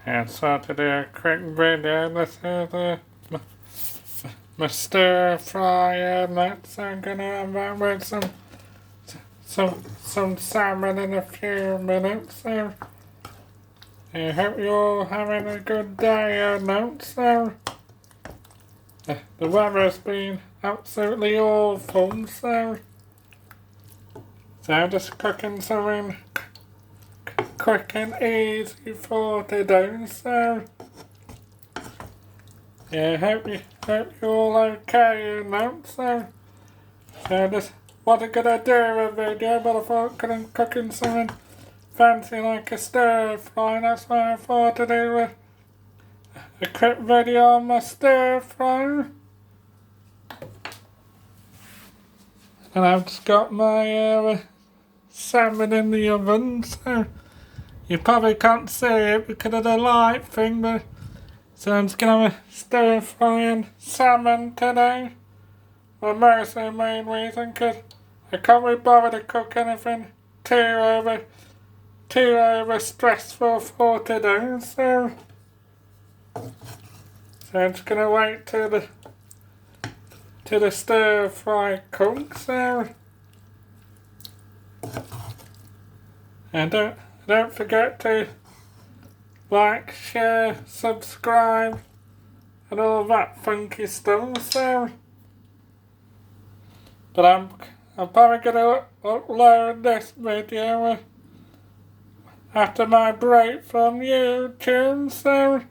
And so to do a quick video, this is my stir fryer nuts. I'm gonna have that with some salmon in a few minutes. So I hope you're all having a good day or not. So the weather's been absolutely awful. So I'm just cooking something quick and easy for today. So yeah, hope you're all okay and that. So I just wasn't gonna do a video, but I thought I'm cooking something fancy like a stir fry. That's why I thought to do a quick video on my stir fry. And I've just got my salmon in the oven, so you probably can't see it because of the light thing, but so I'm just gonna have a stir frying salmon today. Well, mostly the main reason because I can't really bother to cook anything too over stressful for today. So I'm just gonna wait till the stir fry cooks. So and don't forget to like, share, subscribe, and all that funky stuff. So, but I'm probably gonna upload this video after my break from YouTube. So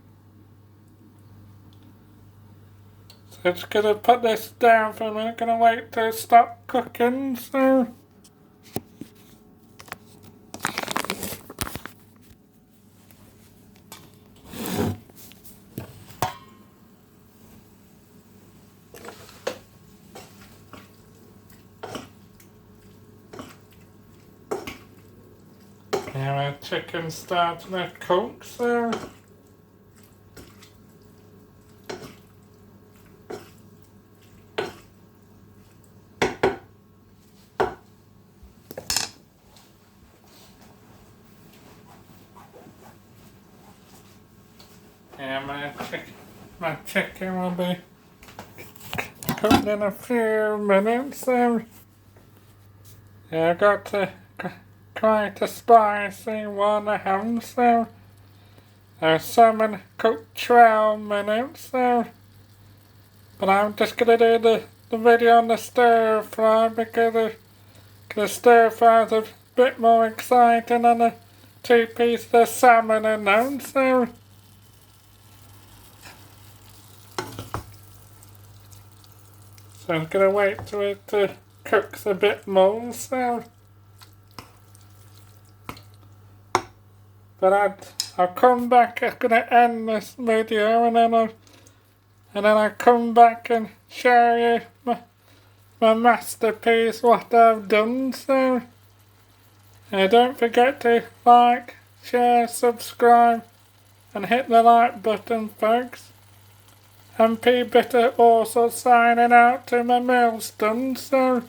just gonna put this down for a minute. Gonna wait till it stops cooking. So. Yeah, my chicken starting to cook, so yeah, my chicken will be cooked in a few minutes. So yeah, I got to quite a spicy one I have. So salmon cooked 12 minutes. So, but I'm just gonna do the video on the stir fry because the stir fry's a bit more exciting than the 2 pieces of salmon and that. So I'm gonna wait till it cooks a bit more. So, but I'll come back. I'm gonna end this video and then I'll come back and show you my masterpiece, what I've done. So don't forget to like, share, subscribe, and hit the like button, folks. And P Bitter also signing out to my milestone. So